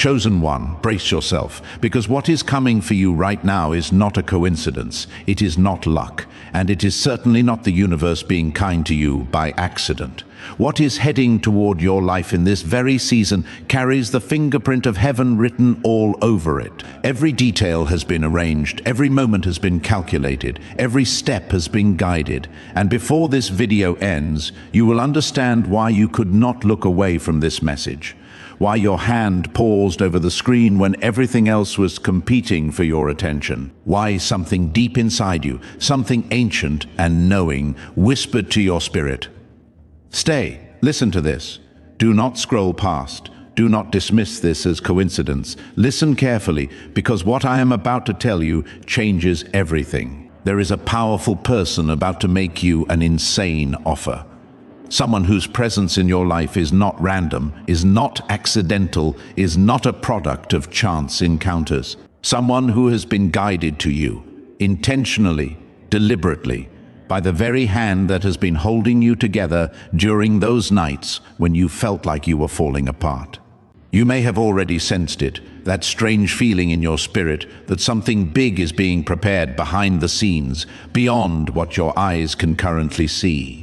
Chosen one, brace yourself, because what is coming for you right now is not a coincidence, it is not luck, and it is certainly not the universe being kind to you by accident. What is heading toward your life in this very season carries the fingerprint of heaven written all over it. Every detail has been arranged, every moment has been calculated, every step has been guided, and before this video ends, you will understand why you could not look away from this message. Why your hand paused over the screen when everything else was competing for your attention. Why something deep inside you, something ancient and knowing, whispered to your spirit, "Stay, listen to this. Do not scroll past. Do not dismiss this as coincidence. Listen carefully, because what I am about to tell you changes everything. There is a powerful person about to make you an insane offer. Someone whose presence in your life is not random, is not accidental, is not a product of chance encounters. Someone who has been guided to you, intentionally, deliberately, by the very hand that has been holding you together during those nights when you felt like you were falling apart. You may have already sensed it, that strange feeling in your spirit that something big is being prepared behind the scenes, beyond what your eyes can currently see.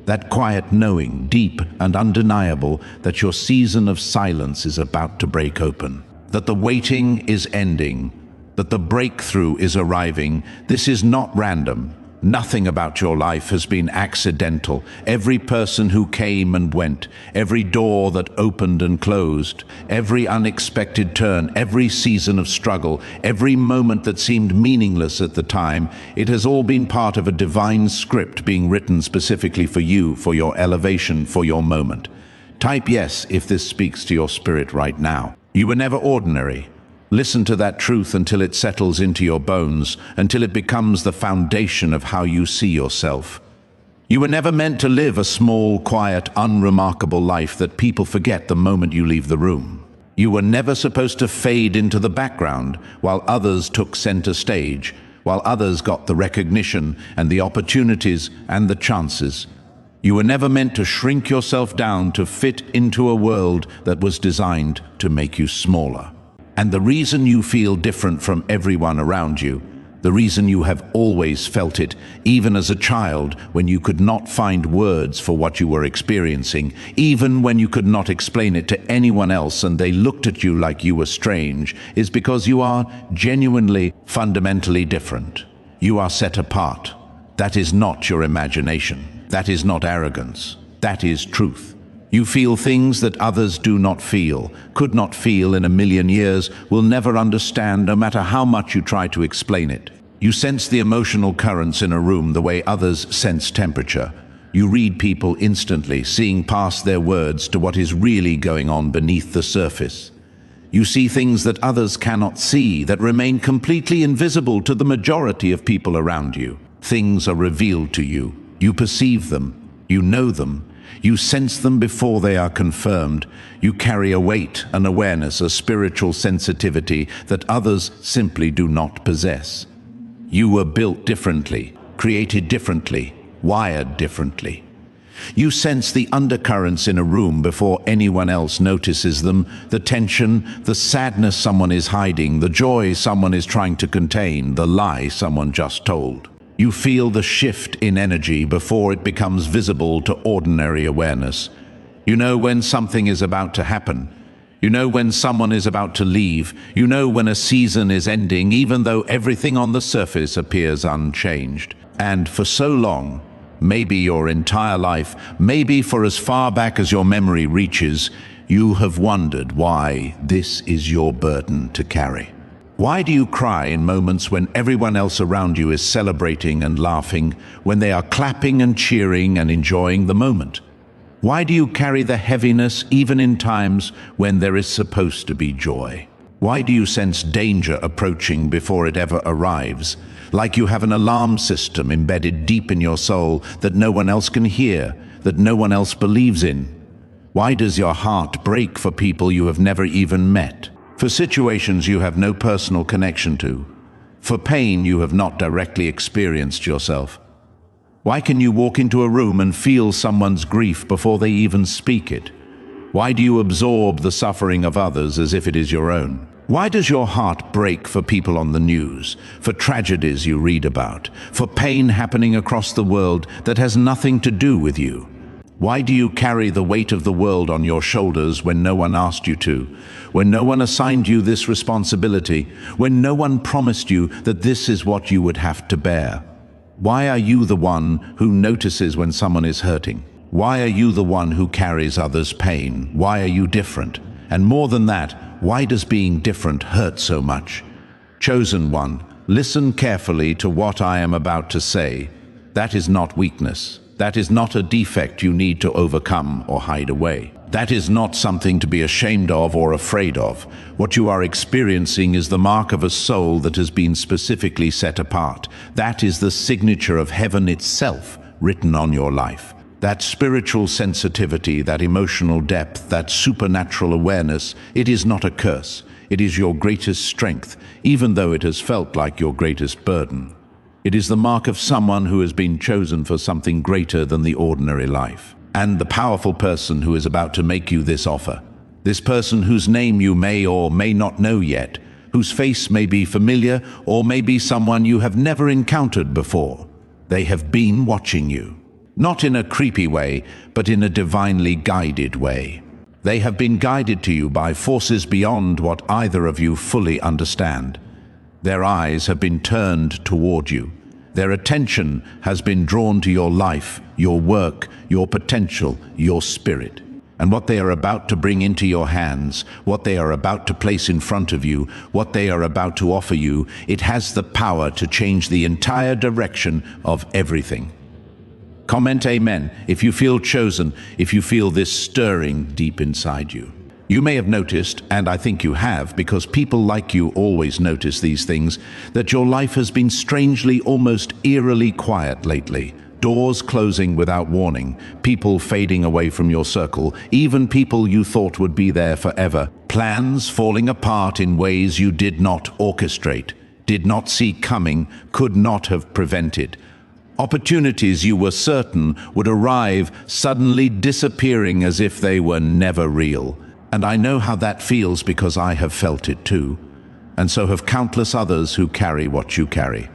That quiet knowing, deep and undeniable, that your season of silence is about to break open, that the waiting is ending, that the breakthrough is arriving. This is not random. Nothing about your life has been accidental. Every person who came and went, every door that opened and closed, every unexpected turn, every season of struggle, every moment that seemed meaningless at the time, it has all been part of a divine script being written specifically for you, for your elevation, for your moment. Type yes if this speaks to your spirit right now. You were never ordinary. Listen to that truth until it settles into your bones, until it becomes the foundation of how you see yourself. You were never meant to live a small, quiet, unremarkable life that people forget the moment you leave the room. You were never supposed to fade into the background while others took center stage, while others got the recognition and the opportunities and the chances. You were never meant to shrink yourself down to fit into a world that was designed to make you smaller. And the reason you feel different from everyone around you, the reason you have always felt it, even as a child when you could not find words for what you were experiencing, even when you could not explain it to anyone else and they looked at you like you were strange, is because you are genuinely, fundamentally different. You are set apart. That is not your imagination. That is not arrogance. That is truth. You feel things that others do not feel, could not feel in a million years, will never understand no matter how much you try to explain it. You sense the emotional currents in a room the way others sense temperature. You read people instantly, seeing past their words to what is really going on beneath the surface. You see things that others cannot see, that remain completely invisible to the majority of people around you. Things are revealed to you. You perceive them. You know them. You sense them before they are confirmed. You carry a weight, an awareness, a spiritual sensitivity that others simply do not possess. You were built differently, created differently, wired differently. You sense the undercurrents in a room before anyone else notices them, the tension, the sadness someone is hiding, the joy someone is trying to contain, the lie someone just told. You feel the shift in energy before it becomes visible to ordinary awareness. You know when something is about to happen. You know when someone is about to leave. You know when a season is ending, even though everything on the surface appears unchanged. And for so long, maybe your entire life, maybe for as far back as your memory reaches, you have wondered why this is your burden to carry. Why do you cry in moments when everyone else around you is celebrating and laughing, when they are clapping and cheering and enjoying the moment? Why do you carry the heaviness even in times when there is supposed to be joy? Why do you sense danger approaching before it ever arrives, like you have an alarm system embedded deep in your soul that no one else can hear, that no one else believes in? Why does your heart break for people you have never even met? For situations you have no personal connection to, for pain you have not directly experienced yourself. Why can you walk into a room and feel someone's grief before they even speak it? Why do you absorb the suffering of others as if it is your own? Why does your heart break for people on the news, for tragedies you read about, for pain happening across the world that has nothing to do with you? Why do you carry the weight of the world on your shoulders when no one asked you to, when no one assigned you this responsibility, when no one promised you that this is what you would have to bear? Why are you the one who notices when someone is hurting? Why are you the one who carries others' pain? Why are you different? And more than that, why does being different hurt so much? Chosen one, listen carefully to what I am about to say. That is not weakness. That is not a defect you need to overcome or hide away. That is not something to be ashamed of or afraid of. What you are experiencing is the mark of a soul that has been specifically set apart. That is the signature of heaven itself written on your life. That spiritual sensitivity, that emotional depth, that supernatural awareness, it is not a curse. It is your greatest strength, even though it has felt like your greatest burden. It is the mark of someone who has been chosen for something greater than the ordinary life. And the powerful person who is about to make you this offer, this person whose name you may or may not know yet, whose face may be familiar or may be someone you have never encountered before, they have been watching you. Not in a creepy way, but in a divinely guided way. They have been guided to you by forces beyond what either of you fully understand. Their eyes have been turned toward you. Their attention has been drawn to your life, your work, your potential, your spirit. And what they are about to bring into your hands, what they are about to place in front of you, what they are about to offer you, it has the power to change the entire direction of everything. Comment amen if you feel chosen, if you feel this stirring deep inside you. You may have noticed, and I think you have, because people like you always notice these things, that your life has been strangely, almost eerily quiet lately. Doors closing without warning, people fading away from your circle, even people you thought would be there forever. Plans falling apart in ways you did not orchestrate, did not see coming, could not have prevented. Opportunities you were certain would arrive, suddenly disappearing as if they were never real. And I know how that feels because I have felt it too. And so have countless others who carry what you carry.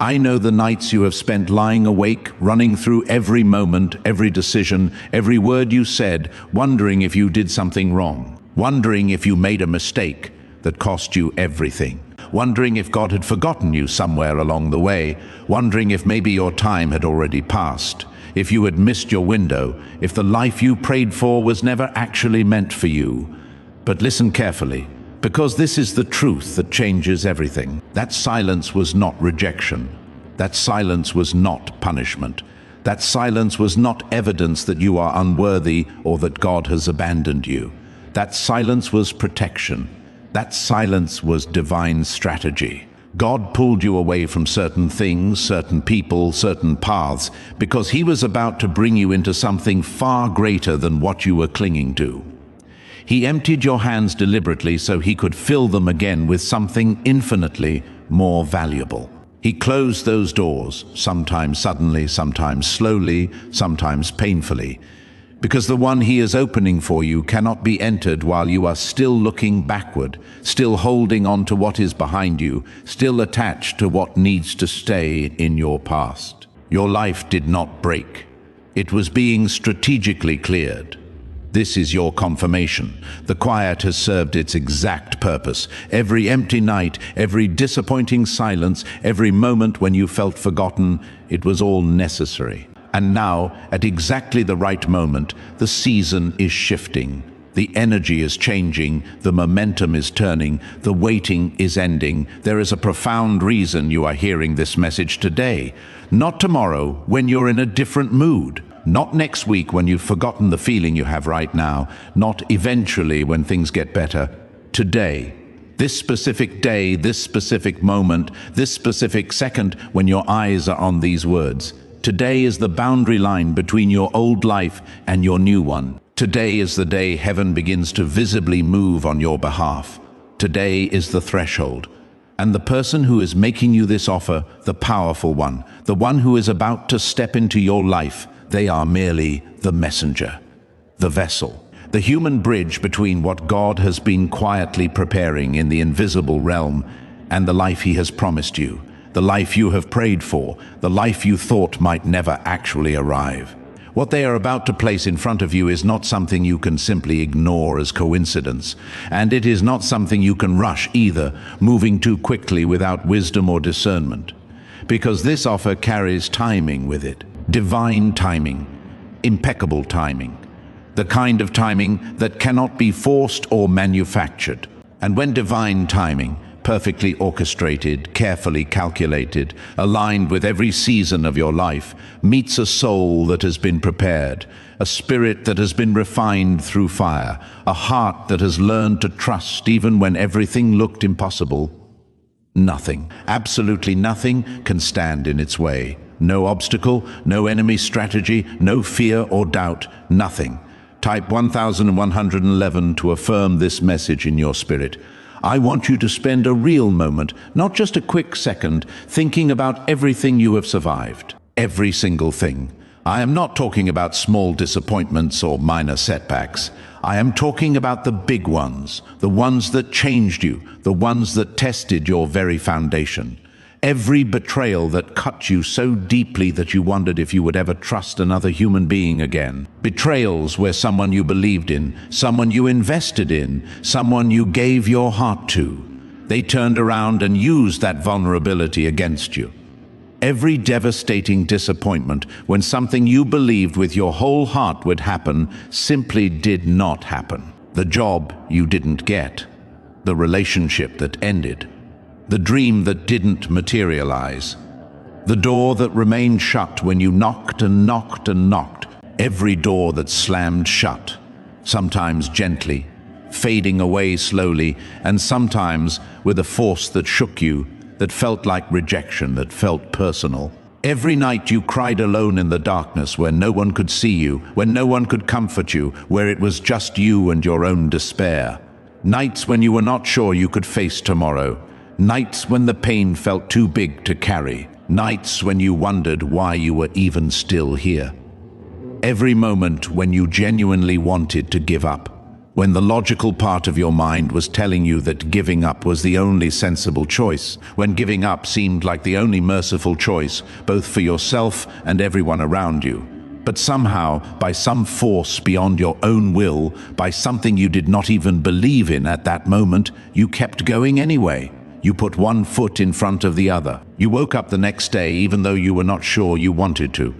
I know the nights you have spent lying awake, running through every moment, every decision, every word you said, wondering if you did something wrong, wondering if you made a mistake that cost you everything. Wondering if God had forgotten you somewhere along the way, wondering if maybe your time had already passed, if you had missed your window, if the life you prayed for was never actually meant for you. But listen carefully, because this is the truth that changes everything. That silence was not rejection. That silence was not punishment. That silence was not evidence that you are unworthy or that God has abandoned you. That silence was protection. That silence was divine strategy. God pulled you away from certain things, certain people, certain paths, because He was about to bring you into something far greater than what you were clinging to. He emptied your hands deliberately so He could fill them again with something infinitely more valuable. He closed those doors, sometimes suddenly, sometimes slowly, sometimes painfully, because the one He is opening for you cannot be entered while you are still looking backward, still holding on to what is behind you, still attached to what needs to stay in your past. Your life did not break. It was being strategically cleared. This is your confirmation. The quiet has served its exact purpose. Every empty night, every disappointing silence, every moment when you felt forgotten, it was all necessary. And now, at exactly the right moment, the season is shifting. The energy is changing, the momentum is turning, the waiting is ending. There is a profound reason you are hearing this message today. Not tomorrow, when you're in a different mood. Not next week when you've forgotten the feeling you have right now. Not eventually when things get better. Today. This specific day, this specific moment, this specific second when your eyes are on these words. Today is the boundary line between your old life and your new one. Today is the day heaven begins to visibly move on your behalf. Today is the threshold. And the person who is making you this offer, the powerful one, the one who is about to step into your life, they are merely the messenger, the vessel. The human bridge between what God has been quietly preparing in the invisible realm and the life He has promised you, the life you have prayed for, the life you thought might never actually arrive. What they are about to place in front of you is not something you can simply ignore as coincidence, and it is not something you can rush either, moving too quickly without wisdom or discernment. Because this offer carries timing with it, divine timing, impeccable timing, the kind of timing that cannot be forced or manufactured. And when divine timing, perfectly orchestrated, carefully calculated, aligned with every season of your life, meets a soul that has been prepared, a spirit that has been refined through fire, a heart that has learned to trust even when everything looked impossible, nothing, absolutely nothing, can stand in its way. No obstacle, no enemy strategy, no fear or doubt, nothing. Type 1111 to affirm this message in your spirit. I want you to spend a real moment, not just a quick second, thinking about everything you have survived. Every single thing. I am not talking about small disappointments or minor setbacks. I am talking about the big ones, the ones that changed you, the ones that tested your very foundation. Every betrayal that cut you so deeply that you wondered if you would ever trust another human being again. Betrayals where someone you believed in, someone you invested in, someone you gave your heart to, they turned around and used that vulnerability against you. Every devastating disappointment when something you believed with your whole heart would happen simply did not happen. The job you didn't get, the relationship that ended, the dream that didn't materialize, the door that remained shut when you knocked and knocked and knocked, every door that slammed shut, sometimes gently, fading away slowly, and sometimes with a force that shook you, that felt like rejection, that felt personal. Every night you cried alone in the darkness where no one could see you, when no one could comfort you, where it was just you and your own despair. Nights when you were not sure you could face tomorrow. Nights when the pain felt too big to carry. Nights when you wondered why you were even still here. Every moment when you genuinely wanted to give up. When the logical part of your mind was telling you that giving up was the only sensible choice. When giving up seemed like the only merciful choice, both for yourself and everyone around you. But somehow, by some force beyond your own will, by something you did not even believe in at that moment, you kept going anyway. You put one foot in front of the other. You woke up the next day even though you were not sure you wanted to.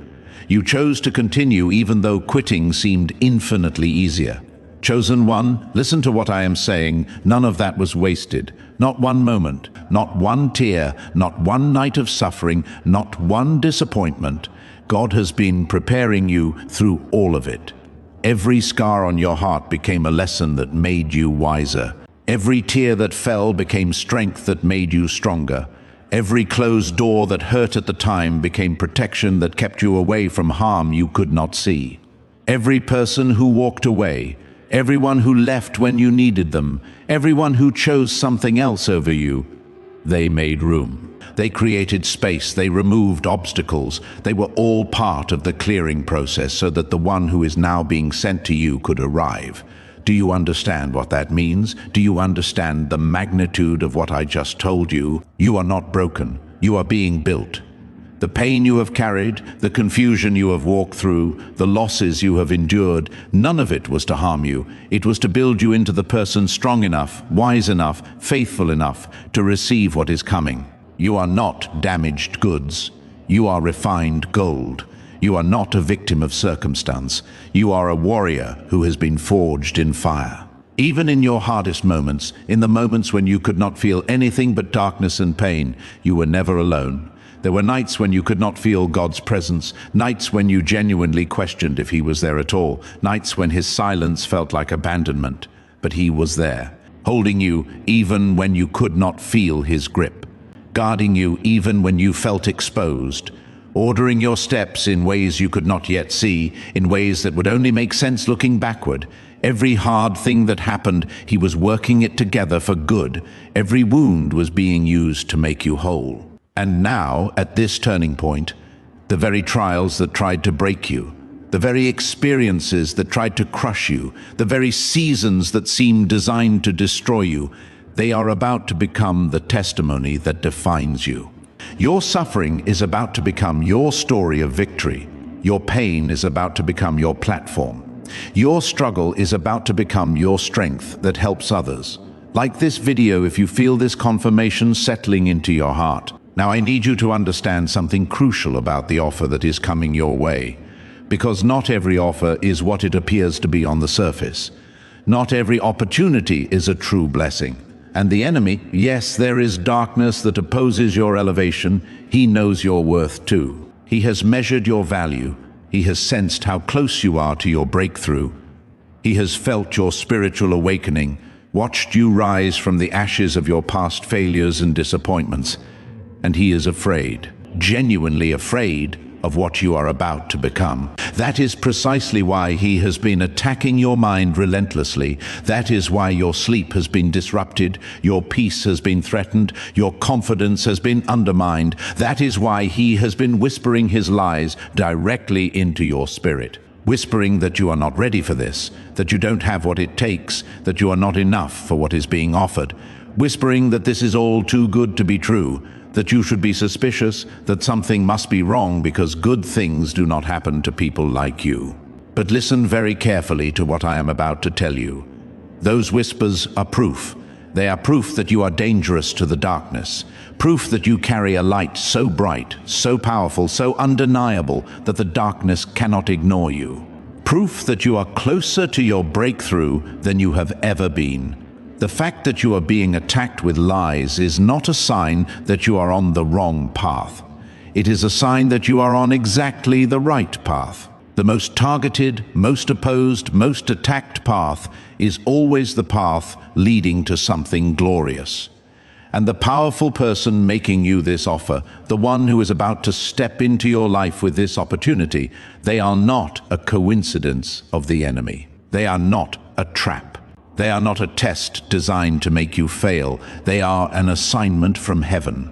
You chose to continue even though quitting seemed infinitely easier. Chosen one, listen to what I am saying. None of that was wasted. Not one moment, not one tear, not one night of suffering, not one disappointment. God has been preparing you through all of it. Every scar on your heart became a lesson that made you wiser. Every tear that fell became strength that made you stronger. Every closed door that hurt at the time became protection that kept you away from harm you could not see. Every person who walked away, everyone who left when you needed them, everyone who chose something else over you, they made room. They created space, they removed obstacles. They were all part of the clearing process so that the one who is now being sent to you could arrive. Do you understand what that means? Do you understand the magnitude of what I just told you? You are not broken. You are being built. The pain you have carried, the confusion you have walked through, the losses you have endured, none of it was to harm you. It was to build you into the person strong enough, wise enough, faithful enough to receive what is coming. You are not damaged goods. You are refined gold. You are not a victim of circumstance. You are a warrior who has been forged in fire. Even in your hardest moments, in the moments when you could not feel anything but darkness and pain, you were never alone. There were nights when you could not feel God's presence, nights when you genuinely questioned if He was there at all, nights when His silence felt like abandonment. But He was there, holding you even when you could not feel His grip, guarding you even when you felt exposed, ordering your steps in ways you could not yet see, in ways that would only make sense looking backward. Every hard thing that happened, He was working it together for good. Every wound was being used to make you whole. And now, at this turning point, the very trials that tried to break you, the very experiences that tried to crush you, the very seasons that seemed designed to destroy you, they are about to become the testimony that defines you. Your suffering is about to become your story of victory. Your pain is about to become your platform. Your struggle is about to become your strength that helps others. Like this video if you feel this confirmation settling into your heart. Now I need you to understand something crucial about the offer that is coming your way. Because not every offer is what it appears to be on the surface. Not every opportunity is a true blessing. And the enemy, yes, there is darkness that opposes your elevation. He knows your worth too. He has measured your value. He has sensed how close you are to your breakthrough. He has felt your spiritual awakening, watched you rise from the ashes of your past failures and disappointments. And he is afraid, genuinely afraid, of what you are about to become. That is precisely why he has been attacking your mind relentlessly. That is why your sleep has been disrupted, your peace has been threatened, your confidence has been undermined. That is why he has been whispering his lies directly into your spirit. Whispering that you are not ready for this, that you don't have what it takes, that you are not enough for what is being offered. Whispering that this is all too good to be true, that you should be suspicious, that something must be wrong because good things do not happen to people like you. But listen very carefully to what I am about to tell you. Those whispers are proof. They are proof that you are dangerous to the darkness. Proof that you carry a light so bright, so powerful, so undeniable that the darkness cannot ignore you. Proof that you are closer to your breakthrough than you have ever been. The fact that you are being attacked with lies is not a sign that you are on the wrong path. It is a sign that you are on exactly the right path. The most targeted, most opposed, most attacked path is always the path leading to something glorious. And the powerful person making you this offer, the one who is about to step into your life with this opportunity, they are not a coincidence of the enemy. They are not a trap. They are not a test designed to make you fail. They are an assignment from heaven,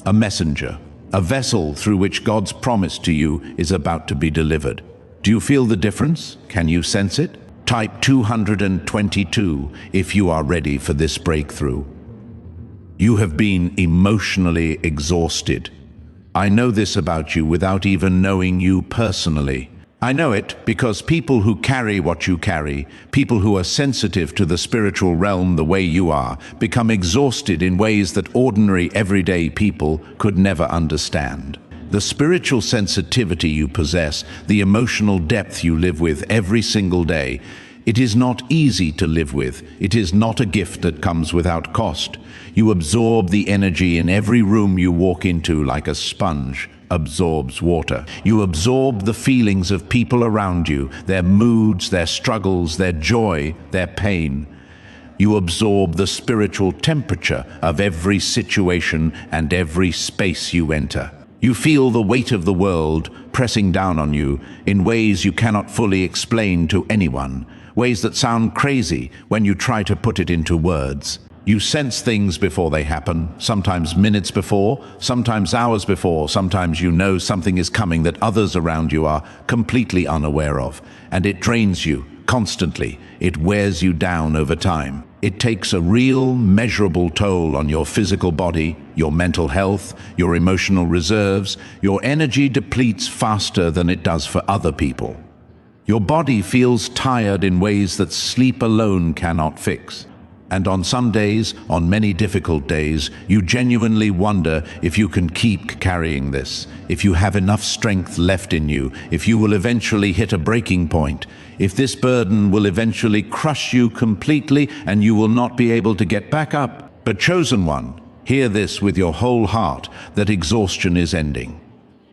a messenger, a vessel through which God's promise to you is about to be delivered. Do you feel the difference? Can you sense it? Type 222 if you are ready for this breakthrough. You have been emotionally exhausted. I know this about you without even knowing you personally. I know it because people who carry what you carry, people who are sensitive to the spiritual realm the way you are, become exhausted in ways that ordinary, everyday people could never understand. The spiritual sensitivity you possess, the emotional depth you live with every single day, it is not easy to live with. It is not a gift that comes without cost. You absorb the energy in every room you walk into like a sponge absorbs water. You absorb the feelings of people around you, their moods, their struggles, their joy, their pain. You absorb the spiritual temperature of every situation and every space you enter. You feel the weight of the world pressing down on you in ways you cannot fully explain to anyone, ways that sound crazy when you try to put it into words. You sense things before they happen, sometimes minutes before, sometimes hours before, sometimes you know something is coming that others around you are completely unaware of, and it drains you constantly. It wears you down over time. It takes a real, measurable toll on your physical body, your mental health, your emotional reserves. Your energy depletes faster than it does for other people. Your body feels tired in ways that sleep alone cannot fix. And on some days, on many difficult days, you genuinely wonder if you can keep carrying this, if you have enough strength left in you, if you will eventually hit a breaking point, if this burden will eventually crush you completely and you will not be able to get back up. But chosen one, hear this with your whole heart, that exhaustion is ending.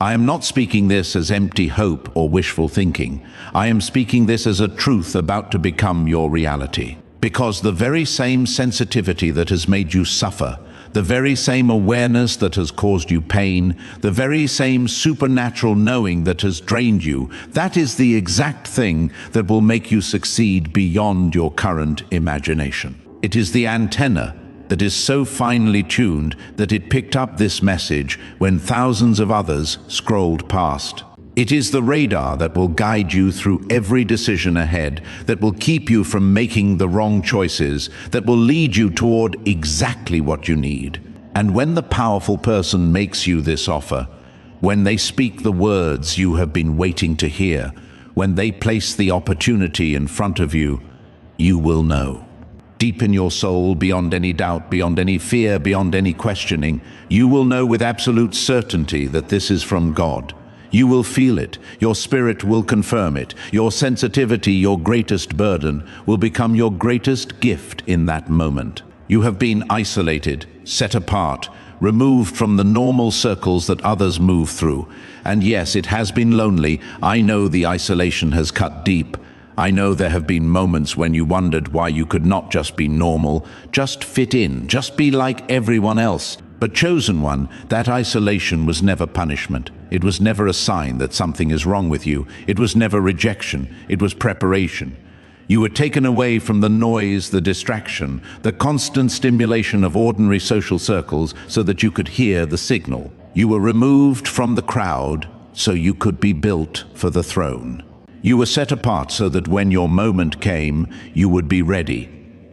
I am not speaking this as empty hope or wishful thinking. I am speaking this as a truth about to become your reality. Because the very same sensitivity that has made you suffer, the very same awareness that has caused you pain, the very same supernatural knowing that has drained you, that is the exact thing that will make you succeed beyond your current imagination. It is the antenna that is so finely tuned that it picked up this message when thousands of others scrolled past. It is the radar that will guide you through every decision ahead, that will keep you from making the wrong choices, that will lead you toward exactly what you need. And when the powerful person makes you this offer, when they speak the words you have been waiting to hear, when they place the opportunity in front of you, you will know. Deep in your soul, beyond any doubt, beyond any fear, beyond any questioning, you will know with absolute certainty that this is from God. You will feel it, your spirit will confirm it, your sensitivity, your greatest burden, will become your greatest gift in that moment. You have been isolated, set apart, removed from the normal circles that others move through. And yes, it has been lonely. I know the isolation has cut deep. I know there have been moments when you wondered why you could not just be normal, just fit in, just be like everyone else. But chosen one, that isolation was never punishment. It was never a sign that something is wrong with you. It was never rejection. It was preparation. You were taken away from the noise, the distraction, the constant stimulation of ordinary social circles so that you could hear the signal. You were removed from the crowd so you could be built for the throne. You were set apart so that when your moment came, you would be ready.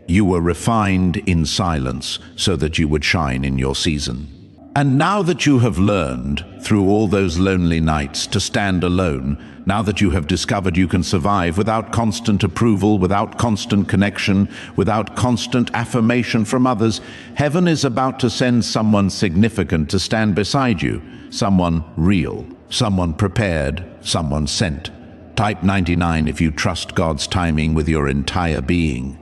You were refined in silence so that you would shine in your season. And now that you have learned, through all those lonely nights, to stand alone, now that you have discovered you can survive without constant approval, without constant connection, without constant affirmation from others, heaven is about to send someone significant to stand beside you, someone real, someone prepared, someone sent. Type 99 if you trust God's timing with your entire being.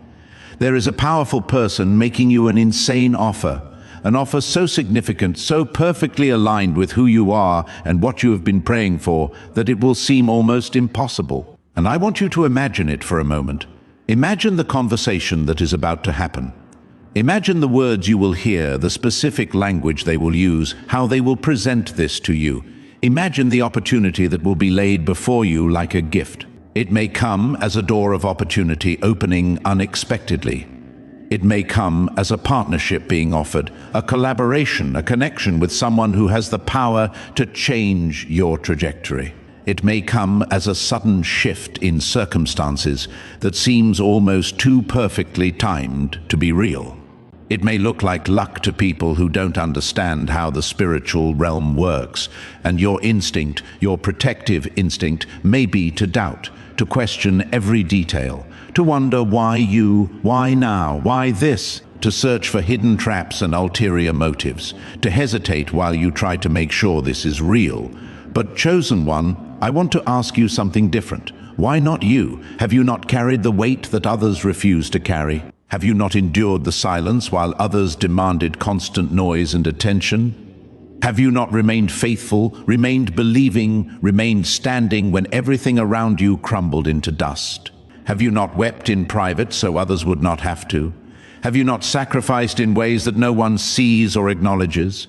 There is a powerful person making you an insane offer, an offer so significant, so perfectly aligned with who you are and what you have been praying for, that it will seem almost impossible. And I want you to imagine it for a moment. Imagine the conversation that is about to happen. Imagine the words you will hear, the specific language they will use, how they will present this to you. Imagine the opportunity that will be laid before you like a gift. It may come as a door of opportunity opening unexpectedly. It may come as a partnership being offered, a collaboration, a connection with someone who has the power to change your trajectory. It may come as a sudden shift in circumstances that seems almost too perfectly timed to be real. It may look like luck to people who don't understand how the spiritual realm works, and your instinct, your protective instinct, may be to doubt, to question every detail, to wonder why you, why now, why this, to search for hidden traps and ulterior motives, to hesitate while you try to make sure this is real. But chosen one, I want to ask you something different. Why not you? Have you not carried the weight that others refuse to carry? Have you not endured the silence while others demanded constant noise and attention? Have you not remained faithful, remained believing, remained standing when everything around you crumbled into dust? Have you not wept in private so others would not have to? Have you not sacrificed in ways that no one sees or acknowledges?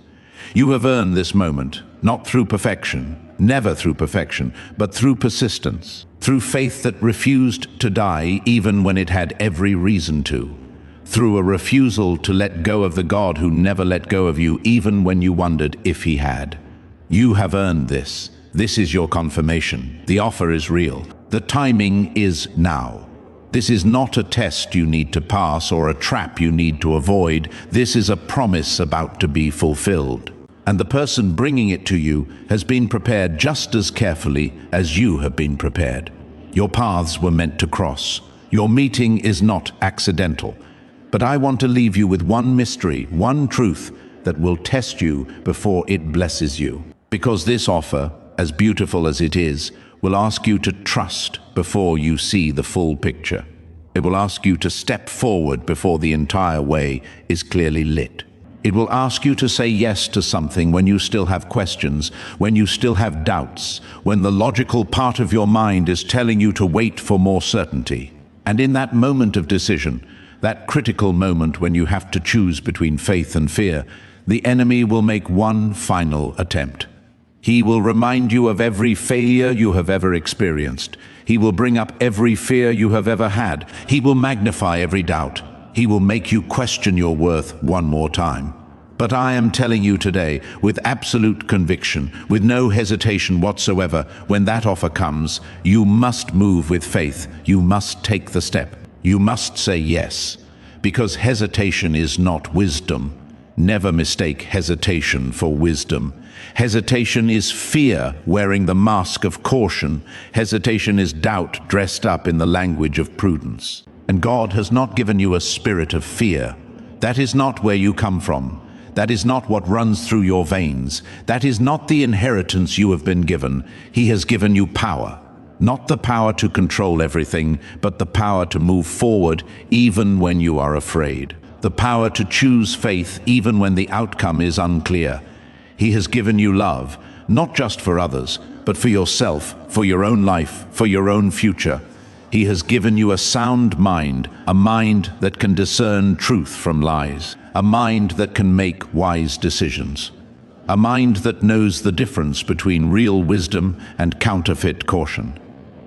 You have earned this moment, not through perfection, never through perfection, but through persistence, through faith that refused to die even when it had every reason to, through a refusal to let go of the God who never let go of you even when you wondered if he had. You have earned this. This is your confirmation. The offer is real. The timing is now. This is not a test you need to pass or a trap you need to avoid. This is a promise about to be fulfilled. And the person bringing it to you has been prepared just as carefully as you have been prepared. Your paths were meant to cross. Your meeting is not accidental. But I want to leave you with one mystery, one truth that will test you before it blesses you. Because this offer, as beautiful as it is, will ask you to trust before you see the full picture. It will ask you to step forward before the entire way is clearly lit. It will ask you to say yes to something when you still have questions, when you still have doubts, when the logical part of your mind is telling you to wait for more certainty. And in that moment of decision, that critical moment when you have to choose between faith and fear, the enemy will make one final attempt. He will remind you of every failure you have ever experienced. He will bring up every fear you have ever had. He will magnify every doubt. He will make you question your worth one more time. But I am telling you today, with absolute conviction, with no hesitation whatsoever, when that offer comes, you must move with faith. You must take the step. You must say yes, because hesitation is not wisdom. Never mistake hesitation for wisdom. Hesitation is fear wearing the mask of caution. Hesitation is doubt dressed up in the language of prudence. And God has not given you a spirit of fear. That is not where you come from. That is not what runs through your veins. That is not the inheritance you have been given. He has given you power. Not the power to control everything, but the power to move forward even when you are afraid. The power to choose faith even when the outcome is unclear. He has given you love, not just for others, but for yourself, for your own life, for your own future. He has given you a sound mind, a mind that can discern truth from lies, a mind that can make wise decisions, a mind that knows the difference between real wisdom and counterfeit caution.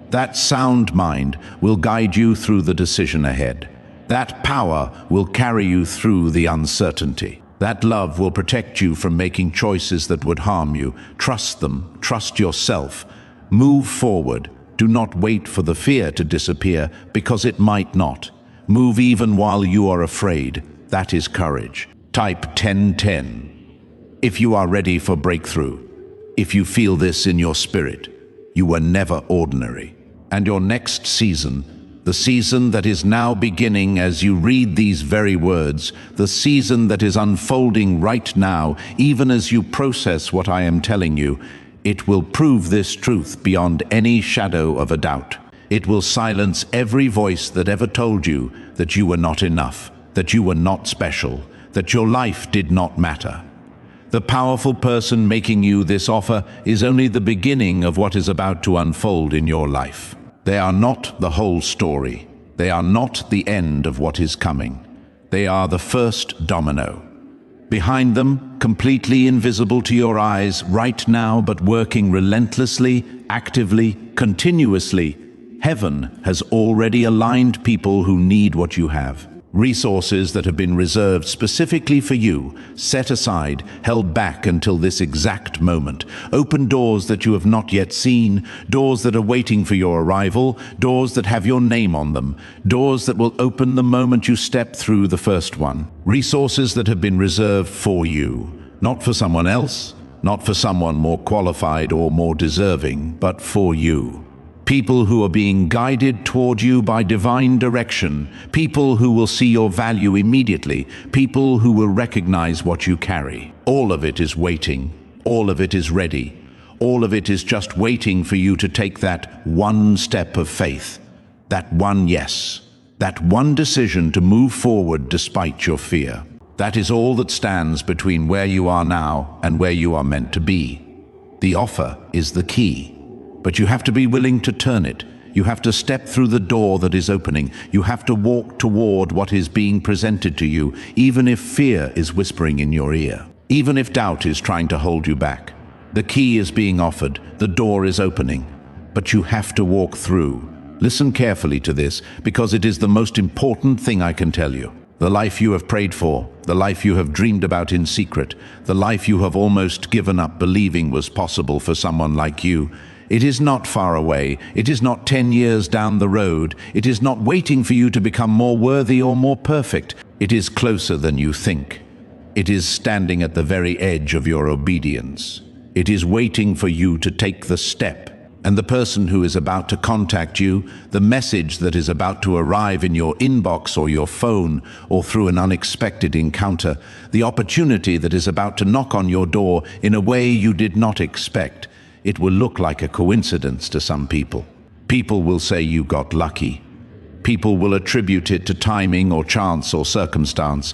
That sound mind will guide you through the decision ahead. That power will carry you through the uncertainty. That love will protect you from making choices that would harm you. Trust them, trust yourself. Move forward. Do not wait for the fear to disappear, because it might not. Move even while you are afraid. That is courage. Type 1010. If you are ready for breakthrough, if you feel this in your spirit, you were never ordinary. And your next season, the season that is now beginning as you read these very words, the season that is unfolding right now, even as you process what I am telling you, it will prove this truth beyond any shadow of a doubt. It will silence every voice that ever told you that you were not enough, that you were not special, that your life did not matter. The powerful person making you this offer is only the beginning of what is about to unfold in your life. They are not the whole story. They are not the end of what is coming. They are the first domino. Behind them, completely invisible to your eyes right now, but working relentlessly, actively, continuously, heaven has already aligned people who need what you have. Resources that have been reserved specifically for you, set aside, held back until this exact moment. Open doors that you have not yet seen, doors that are waiting for your arrival, doors that have your name on them, doors that will open the moment you step through the first one. Resources that have been reserved for you, not for someone else, not for someone more qualified or more deserving, but for you. People who are being guided toward you by divine direction, people who will see your value immediately, people who will recognize what you carry. All of it is waiting. All of it is ready. All of it is just waiting for you to take that one step of faith, that one yes, that one decision to move forward despite your fear. That is all that stands between where you are now and where you are meant to be. The offer is the key. But you have to be willing to turn it. You have to step through the door that is opening. You have to walk toward what is being presented to you, even if fear is whispering in your ear, even if doubt is trying to hold you back. The key is being offered. The door is opening. But you have to walk through. Listen carefully to this, because it is the most important thing I can tell you. The life you have prayed for, the life you have dreamed about in secret, the life you have almost given up believing was possible for someone like you, it is not far away. It is not 10 years down the road. It is not waiting for you to become more worthy or more perfect. It is closer than you think. It is standing at the very edge of your obedience. It is waiting for you to take the step. And the person who is about to contact you, the message that is about to arrive in your inbox or your phone or through an unexpected encounter, the opportunity that is about to knock on your door in a way you did not expect, it will look like a coincidence to some people. People will say you got lucky. People will attribute it to timing or chance or circumstance.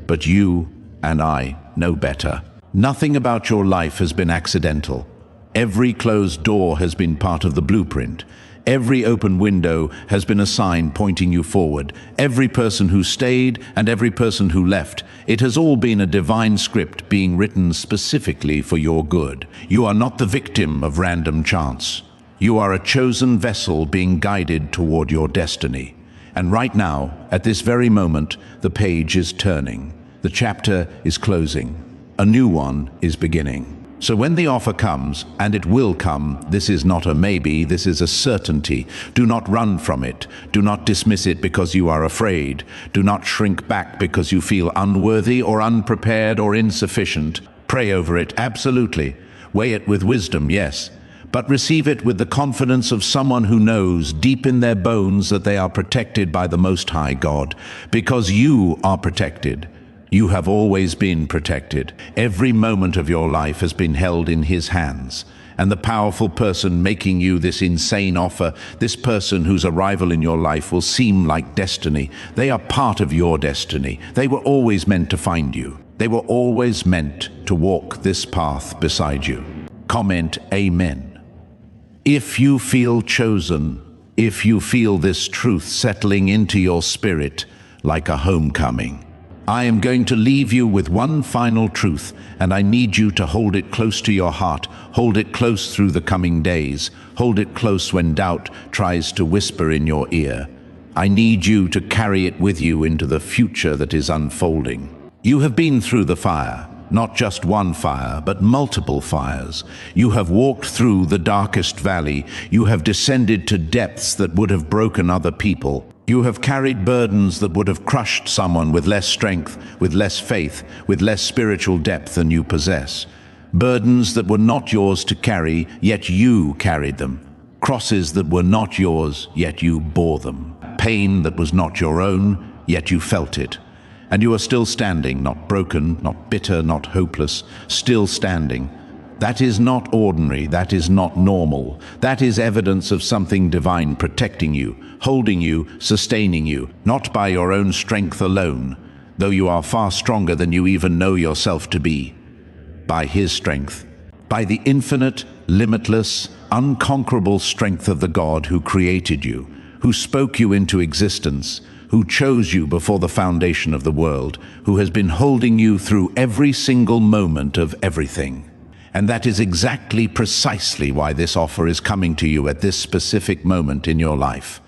But you and I know better. Nothing about your life has been accidental. Every closed door has been part of the blueprint. Every open window has been a sign pointing you forward. Every person who stayed and every person who left, it has all been a divine script being written specifically for your good. You are not the victim of random chance. You are a chosen vessel being guided toward your destiny. And right now, at this very moment, the page is turning. The chapter is closing. A new one is beginning. So when the offer comes, and it will come, this is not a maybe, this is a certainty. Do not run from it. Do not dismiss it because you are afraid. Do not shrink back because you feel unworthy or unprepared or insufficient. Pray over it, absolutely. Weigh it with wisdom, yes. But receive it with the confidence of someone who knows deep in their bones that they are protected by the Most High God, because you are protected. You have always been protected. Every moment of your life has been held in His hands. And the powerful person making you this insane offer, this person whose arrival in your life will seem like destiny, they are part of your destiny. They were always meant to find you. They were always meant to walk this path beside you. Comment Amen. If you feel chosen, if you feel this truth settling into your spirit like a homecoming, I am going to leave you with one final truth, and I need you to hold it close to your heart, hold it close through the coming days, hold it close when doubt tries to whisper in your ear. I need you to carry it with you into the future that is unfolding. You have been through the fire, not just one fire, but multiple fires. You have walked through the darkest valley. You have descended to depths that would have broken other people. You have carried burdens that would have crushed someone with less strength, with less faith, with less spiritual depth than you possess. Burdens that were not yours to carry, yet you carried them. Crosses that were not yours, yet you bore them. Pain that was not your own, yet you felt it. And you are still standing, not broken, not bitter, not hopeless, still standing. That is not ordinary, that is not normal. That is evidence of something divine protecting you, holding you, sustaining you, not by your own strength alone, though you are far stronger than you even know yourself to be. By His strength, by the infinite, limitless, unconquerable strength of the God who created you, who spoke you into existence, who chose you before the foundation of the world, who has been holding you through every single moment of everything. And that is exactly precisely why this offer is coming to you at this specific moment in your life.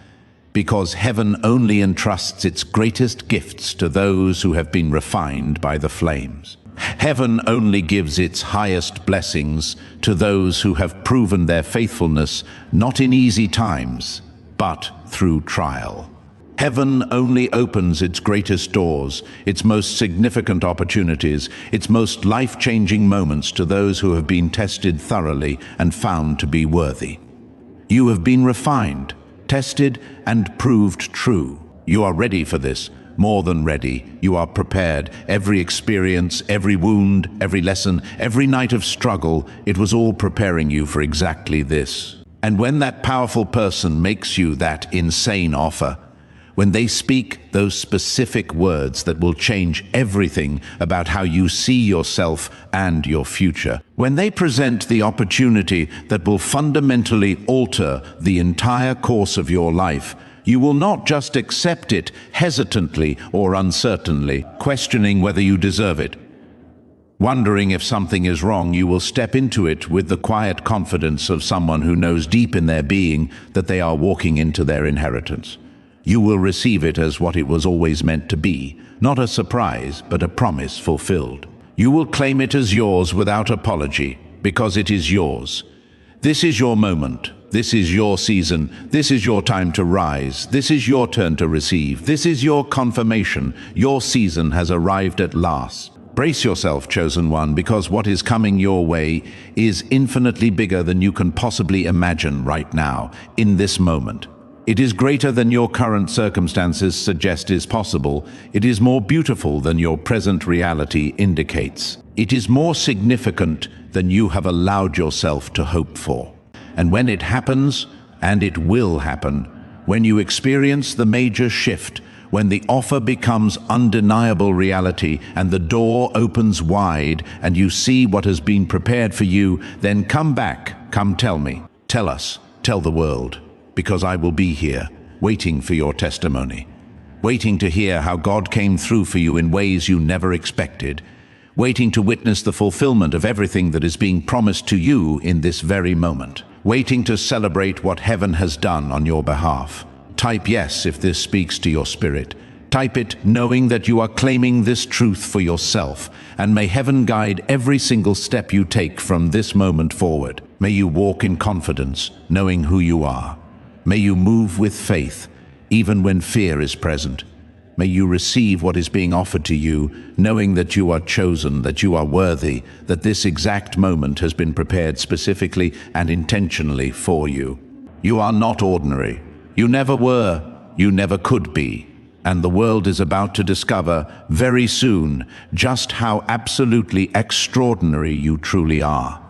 Because heaven only entrusts its greatest gifts to those who have been refined by the flames. Heaven only gives its highest blessings to those who have proven their faithfulness not in easy times, but through trial. Heaven only opens its greatest doors, its most significant opportunities, its most life-changing moments to those who have been tested thoroughly and found to be worthy. You have been refined, tested, and proved true. You are ready for this, more than ready. You are prepared. Every experience, every wound, every lesson, every night of struggle, it was all preparing you for exactly this. And when that powerful person makes you that insane offer, when they speak those specific words that will change everything about how you see yourself and your future, when they present the opportunity that will fundamentally alter the entire course of your life, you will not just accept it hesitantly or uncertainly, questioning whether you deserve it. Wondering if something is wrong, you will step into it with the quiet confidence of someone who knows deep in their being that they are walking into their inheritance. You will receive it as what it was always meant to be, not a surprise, but a promise fulfilled. You will claim it as yours without apology, because it is yours. This is your moment. This is your season. This is your time to rise. This is your turn to receive. This is your confirmation. Your season has arrived at last. Brace yourself, chosen one, because what is coming your way is infinitely bigger than you can possibly imagine right now, in this moment. It is greater than your current circumstances suggest is possible. It is more beautiful than your present reality indicates. It is more significant than you have allowed yourself to hope for. And when it happens, and it will happen, when you experience the major shift, when the offer becomes undeniable reality and the door opens wide and you see what has been prepared for you, then come back, come tell me, tell us, tell the world. Because I will be here, waiting for your testimony, waiting to hear how God came through for you in ways you never expected, waiting to witness the fulfillment of everything that is being promised to you in this very moment, waiting to celebrate what heaven has done on your behalf. Type yes if this speaks to your spirit. Type it knowing that you are claiming this truth for yourself, and may heaven guide every single step you take from this moment forward. May you walk in confidence, knowing who you are. May you move with faith, even when fear is present. May you receive what is being offered to you, knowing that you are chosen, that you are worthy, that this exact moment has been prepared specifically and intentionally for you. You are not ordinary. You never were. You never could be. And the world is about to discover very soon just how absolutely extraordinary you truly are.